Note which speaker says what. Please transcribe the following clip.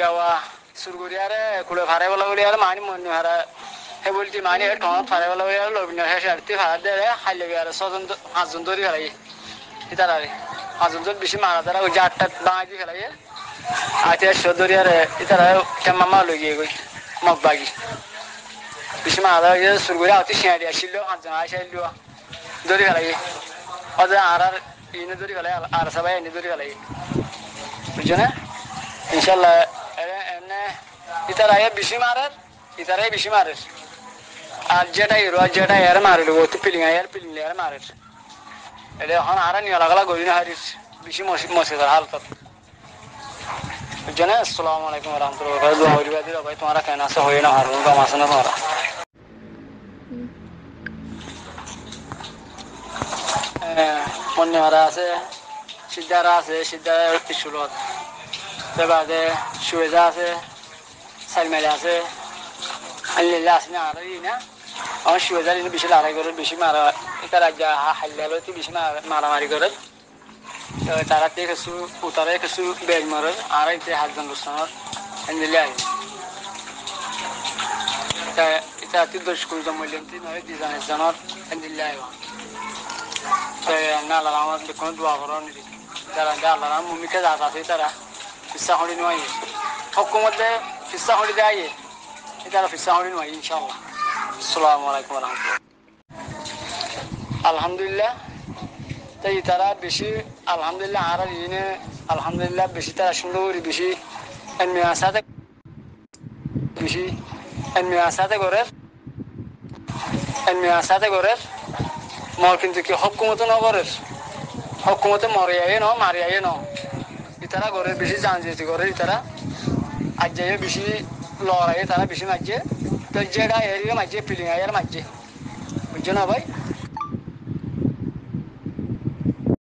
Speaker 1: দেওয়া সুরগুড়িয়ারে কুড়ে ফারে বলা বলি আর মানি মনে হারা হে বলছি মানি টন ফারে বলা বলি আর লবিনা হে সারতি ফারা দে হাইলে গিয়ে ছজন 5জন ধরে ফেলাই ইতার আরে 5জন ধরে বেশি মারা তারা ওই 8টা বাঙাই দিয়ে ফেলাই আতে সদরিয়ারে ইতার কেমামা লই গিয়ে গই মগ বাগি বেশি মারা সুরগুড়িয়া অতি শিয়াড়ি আসিল 5জন আইসাইল ধরে ফেলাই ওদের আর ইনে ধরে ফেলাই আর সবাই এনে ধরে ফেলাই বুঝছো না ইনশাল্লাহ এনে ইতারাই বেশি মারের ইতারাই বেশি মারের আর যেটা হিরো যেটা এর মারিল ও তো পিলিং এর মারের এটা এখন আর নিয়ে লাগলা গই না হারিস বেশি মসজিদের হালত বুঝছো না আসসালামু আলাইকুম ওয়া রাহমাতুল্লাহি ওয়া বারাকাতুহু ভাই তোমরা কেন আছো হই না হারুন কাম আছে না তোমরা মনে হারা আছে সিদ্ধারা আছে সিদ্ধারা পিছুলত তারপরে সুয়েজা আছে সাইমেলা আছে আল্লাহ আছে না আর না আমার সুয়েজা বেশি লড়াই করে বেশি মারা এটা রাজ্যা হাল্লালো বেশি মারামারি করে তারা কিছু উতারে কিছু বেগ মারে আর এতে হাজজন রুস্তানোর আল্লাহ এটা এটা অতি দুষ্কৃত মূল্যন্তি নয় ডিজাইনের জানার আল্লাহ না আল্লাহ আমার কোনো দোয়া করার নিদি যারা আল্লাহ ভূমিকা যা আছে তারা ফিসা হরি নয় হকুমতে ফিসা হরি দেয় তারা ফিসা হরি নয় ইনশাআল্লাহ আসসালামু আলাইকুম ওয়া রাহমাতুল্লাহ আলহামদুলিল্লাহ তাই তারা বেশি আলহামদুলিল্লাহ আর ইনে আলহামদুলিল্লাহ বেশি তারা সুন্দর বেশি এমনিয়াসাতে বেশি এমনিয়াসাতে করে মর কিন্তু কি হকুমতে নগরের হকুমতে মরিয়াই ন মারিয়াই ন ইতারা করে বেশি জান যেতে করে ইতারা আজ যাই বেশি লড়াই তারা বেশি মারছে তো যেটা এরিয়া মারছে ফিলিং আয়ার মারছে বুঝছো না ভাই